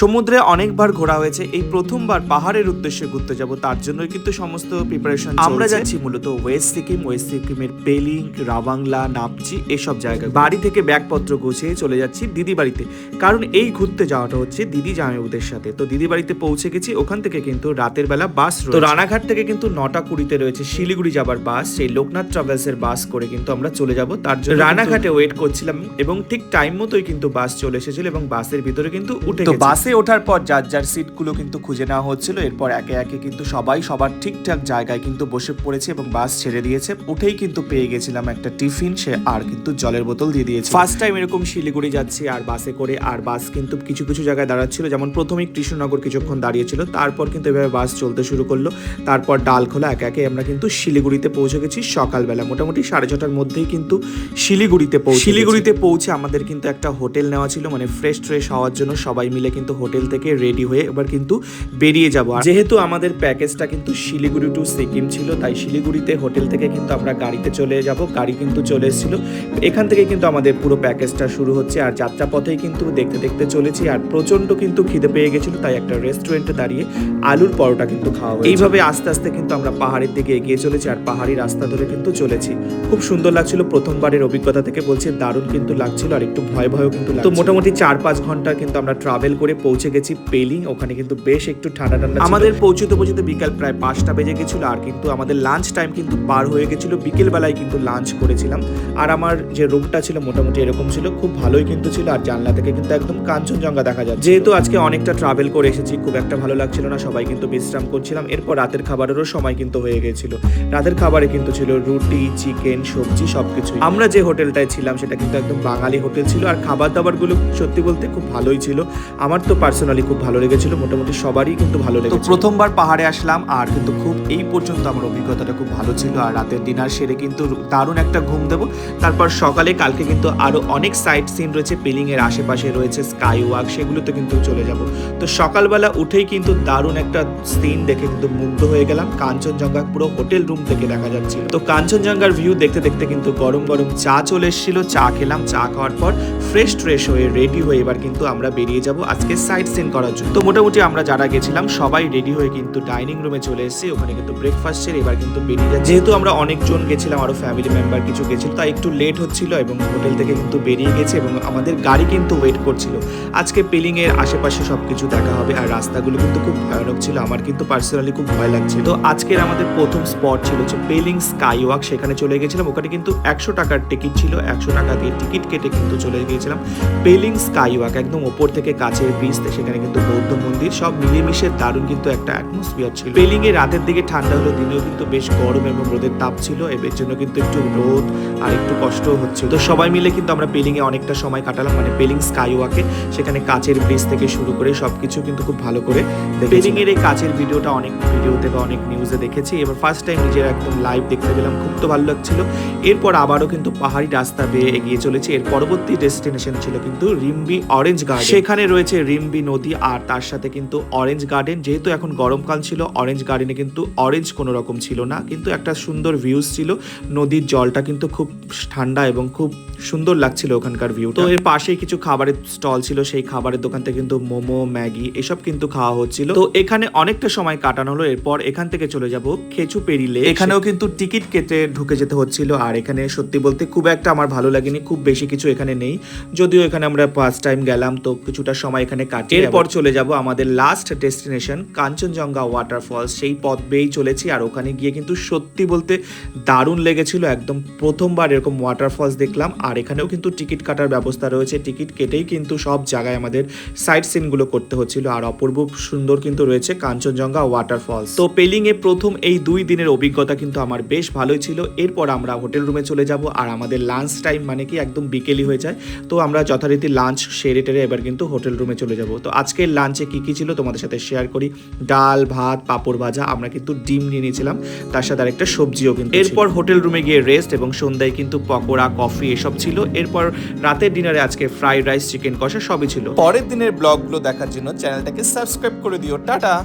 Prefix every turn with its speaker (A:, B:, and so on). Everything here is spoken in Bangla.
A: সমুদ্রে অনেকবার ঘোরা হয়েছে, এই প্রথমবার পাহাড়ের উদ্দেশ্যে ঘুরতে যাব, তার জন্যই কিন্তু সমস্ত প্রিপারেশন। আমরা যাচ্ছি মূলত ওয়েস্ট সিকিমের পেলিং, রাবাংলা, নাপচি এসব জায়গায়। বাড়ি থেকে ব্যাগপত্র গুছিয়ে চলে যাচ্ছি দিদি বাড়িতে, কারণ এই ঘুরতে যাওয়াটা হচ্ছে দিদি জামাইবাবুদের সাথে। তো দিদি বাড়িতে পৌঁছে গেছি, ওখান থেকে কিন্তু রাতের বেলা বাস রয়েছে। তো রানাঘাট থেকে কিন্তু 9টা 20-তে রয়েছে শিলিগুড়ি যাবার বাস, সেই লোকনাথ ট্রাভেলস এর বাস করে কিন্তু আমরা চলে যাব। তার জন্য রানাঘাটে ওয়েট করছিলাম এবং ঠিক টাইম মতোই কিন্তু বাস চলে এসেছিল এবং বাসের ভিতরে কিন্তু উঠে গেছি। বাসে ওঠার পর যার যার সিটগুলো কিন্তু খুঁজে নেওয়া হচ্ছিল। এরপর একে একে কিন্তু সবাই সবার ঠিকঠাক জায়গায় কিন্তু বসে পড়েছে এবং বাস ছেড়ে দিয়েছে। উঠেই কিন্তু পেয়ে গেছিলাম একটা টিফিন, সে আর কিন্তু জলের বোতল দিয়ে দিয়েছে। ফার্স্ট টাইম এরকম শিলিগুড়ি যাচ্ছি আর বাসে করে, আর বাস কিন্তু কিছু কিছু জায়গায় দাঁড়াচ্ছিল, যেমন প্রথমেই কৃষ্ণনগর কিছুক্ষণ দাঁড়িয়েছিল, তারপর কিন্তু এভাবে বাস চলতে শুরু করলো। তারপর ডালখোলা, একে একে আমরা কিন্তু শিলিগুড়িতে পৌঁছে গেছি সকালবেলা, মোটামুটি 6:30টার মধ্যেই কিন্তু শিলিগুড়িতে পৌঁছে আমাদের কিন্তু একটা হোটেল নেওয়া ছিল, মানে ফ্রেশ হওয়ার জন্য সবাই মিলে কিন্তু হোটেল থেকে রেডি হয়ে এবার কিন্তু বেরিয়ে যাব। আর যেহেতু আমাদের প্যাকেজটা কিন্তু শিলিগুড়ি টু সিকিম ছিল, তাই শিলিগুড়িতে হোটেল থেকে কিন্তু আমরা গাড়িতে চলে যাব। গাড়ি কিন্তু চলে এসেছিল, এখান থেকে কিন্তু আমাদের পুরো প্যাকেজটা শুরু হচ্ছে। আর যাত্রাপথেই কিন্তু দেখতে দেখতে চলেছি, আর প্রচন্ড কিন্তু খিদে পেয়ে গেছিল, তাই একটা রেস্টুরেন্টে দাঁড়িয়ে আলুর পরোটা কিন্তু খাওয়া হয়েছে। এইভাবে আস্তে আস্তে কিন্তু আমরা পাহাড়ের দিকে এগিয়ে চলেছি, আর পাহাড়ি রাস্তা ধরে কিন্তু চলেছি। খুব সুন্দর লাগছিল, প্রথমবারের অভিজ্ঞতা থেকে বলছি, দারুণ কিন্তু লাগছিল, আর একটু ভয়ও কিন্তু লাগছিল। তো মোটামুটি 4-5 ঘন্টা কিন্তু আমরা ট্রাভেল করে পৌঁছে গেছি পেলিং। ওখানে কিন্তু বেশ একটু ঠান্ডা আমাদের পৌঁছতে বিকাল প্রায় 5টা বেজে গেছিল, আর কিন্তু আমাদের লাঞ্চ টাইম কিন্তু পার হয়ে গেছিল। বিকেল বেলায় কিন্তু লাঞ্চ করেছিলাম, আর আমার যে রুমটা ছিল মোটামুটি এরকম ছিল, খুব ভালোই কিন্তু ছিল, আর জানলা থেকে কিন্তু একদম কাঞ্চনজঙ্ঘা দেখা যায়। যেহেতু আজকে অনেকটা ট্রাভেল করে এসেছি, খুব একটা ভালো লাগছিল না, সবাই কিন্তু বিশ্রাম করছিলাম। এরপর রাতের খাবারেরও সময় কিন্তু হয়ে গেছিল। রাতের খাবারে কিন্তু ছিল রুটি, চিকেন, সবজি সবকিছু। আমরা যে হোটেলটায় ছিলাম সেটা কিন্তু একদম বাঙালি হোটেল ছিল, আর খাবার দাবারগুলো সত্যি বলতে খুব ভালোই ছিল। আমার তো পার্সোনালি খুব ভালো লেগেছিল, মোটামুটি সবারই কিন্তু ভালো লেগেছিল। প্রথমবার পাহাড়ে আসলাম, আর কিন্তু খুব এই পর্যন্ত আমার অভিজ্ঞতাটা খুব ভালো ছিল। আর রাতের ডিনার সেরে কিন্তু দারুণ একটা ঘুম দেবো। তারপর সকালে কালকে কিন্তু আরো অনেক সাইট সিন রয়েছে পেলিং এর আশেপাশে, রয়েছে স্কাই ওয়াক, সেগুলোতে কিন্তু চলে যাব। তো সকালবেলা উঠেই কিন্তু দারুণ একটা সিন দেখে কিন্তু মুগ্ধ হয়ে গেলাম। কাঞ্চনজঙ্ঘা পুরো হোটেল রুম থেকে দেখা যাচ্ছিল। তো কাঞ্চনজঙ্ঘার ভিউ দেখতে দেখতে কিন্তু গরম গরম চা চলে এসেছিল, চা খেলাম। চা খাওয়ার পর ফ্রেশ হয়ে রেডি হয়ে এবার কিন্তু আমরা বেরিয়ে যাব আজকে সাইট সিন করার জন্য। তো মোটামুটি আমরা যারা গেছিলাম সবাই রেডি হয়ে কিন্তু ডাইনিং রুমে চলে এসেছি, ওখানে কিন্তু ব্রেকফাস্ট সেরে এবার কিন্তু বেরিয়ে যাচ্ছি। যেহেতু আমরা অনেকজন গেছিলাম, আরো ফ্যামিলি মেম্বার কিছু গেছিল, তাই একটু লেট হচ্ছিল এবং হোটেল থেকে কিন্তু বেরিয়ে গেছে এবং আমাদের গাড়ি কিন্তু ওয়েট করছিল। আজকে পেলিং এর আশেপাশে সবকিছু দেখা হবে, আর রাস্তাগুলো কিন্তু খুব ভয়ানক ছিল, আমার কিন্তু পার্সোনালি খুব ভয় লাগছে। তো আজকের আমাদের প্রথম স্পট ছিল হচ্ছে পেলিং স্কাই ওয়াক, সেখানে চলে গেছিলাম। ওখানে কিন্তু 100 টাকার টিকিট ছিল, 100 টাকা দিয়ে টিকিট কেটে কিন্তু চলে গিয়েছিলাম পেলিং স্কাই ওয়াক। একদম ওপর থেকে কাছের ব্রিজ, সেখানে কিন্তু বৌদ্ধ মন্দির, সব মিলেমিশে দারুণ কিন্তু একটা অ্যাটমসফিয়ার ছিল। পেলিং এ রাতের দিকে ঠান্ডা হলো, দিনেও কিন্তু বেশ গরম এবং রোদের তাপ ছিল, এর জন্য কিন্তু একটু রোদ আর একটু কষ্ট হচ্ছে। তো সবাই মিলে কিন্তু আমরা পেলিং এ অনেকটা সময় কাটালাম, মানে পেলিং স্কাই ওয়াকে। সেখানে কাচের ব্রিজ থেকে শুরু করে সবকিছু কিন্তু খুব ভালো করে পেলিং এর এই কাচের ভিডিওটা অনেক ভিডিওতে বা অনেক নিউজে দেখেছি, এবার ফার্স্ট টাইম নিজের একদম লাইভ দেখতে পেলাম, খুব তো ভালো লাগছিল। এরপর আবারও কিন্তু পাহাড়ি রাস্তা বেয়ে এগিয়ে চলেছে। এর পরবর্তী ডেস্টিনেশন ছিল কিন্তু রিম্বি অরেঞ্জ গার্ডেন। সেখানে রয়েছে রিম্বি নদী, আর তার সাথে কিন্তু অরেঞ্জ গার্ডেন। যেহেতু এখন গরমকাল ছিল, অরেঞ্জ গার্ডেনে কিন্তু অরেঞ্জ কোনো রকম ছিল না, কিন্তু একটা সুন্দর ভিউজ ছিল। নদীর জলটা কিন্তু খুব ঠান্ডা এবং খুব সুন্দর লাগছিল ওখানকার ভিউ। তো এর পাশেই কিছু খাবারের স্টল ছিল, সেই খাবারের দোকান থেকে কিন্তু মোমো, ম্যাগি এসব কিন্তু খাওয়া হচ্ছিল। তো এখানে অনেকটা সময় কাটানো হলো। এরপর এখান থেকে চলে যাব খেচুপেড়ি লেক। এখানেও কিন্তু টিকিট কেটে ঢুকে যেতে হচ্ছিল, আর এখানে সত্যি বলতে খুব একটা আমার ভালো লাগেনি, খুব বেশি কিছু এখানে নেই, যদিও এখানে আমরা ফার্স্ট টাইম গেলাম, তো কিছুটা সময় এখানে কাটিয়ে এরপর চলে যাব আমাদের লাস্ট ডেস্টিনেশন কাঞ্চনজঙ্ঘা ওয়াটারফলস। সেই পথ বেয়েই চলেছি, আর ওখানে গিয়ে কিন্তু সত্যি বলতে দারুণ লেগেছিল। একদম প্রথমবার এরকম ওয়াটারফলস দেখলাম, আর এখানেও কিন্তু টিকিট কাটার ব্যবস্থা রয়েছে, টিকিট কেটেই কিন্তু সব জায়গায় আমাদের সাইট সিনগুলো করতে হচ্ছিল। আর অপূর্ব সুন্দর কিন্তু রয়েছে কাঞ্চনজঙ্ঘা ওয়াটারফলস। তো পেলিং এ প্রথম এই 2 দিনের অভিজ্ঞতা কিন্তু আমার বেশ ভালোই ছিল। এরপর আমরা হোটেল রুমে চলে যাব, আর আমাদের লাঞ্চ টাইম মানে কি একদম বিকেলই হয়ে যায়। তো আমরা যথারীতি লাঞ্চ সেরে টেরে এবার কিন্তু হোটেল রুমে চলে যাব। তো আজকের লাঞ্চে কি ছিল তোমাদের সাথে শেয়ার করি। ডাল, ভাত, পাঁপড় ভাজা, আমরা কিন্তু ডিম নিয়ে নিয়েছিলাম, তার সাথে আরেকটা সবজিও কিন্তু। এরপর হোটেল রুমে গিয়ে রেস্ট, এবং সন্ধ্যায় কিন্তু পকোড়া, কফি এসব ছিল। এরপর রাতের ডিনারে আজকে ফ্রাইড রাইস, চিকেন কষা সবই ছিল। পরের দিনের ব্লগগুলো দেখার জন্য চ্যানেলটাকে সাবস্ক্রাইব করে দিও। টাটা।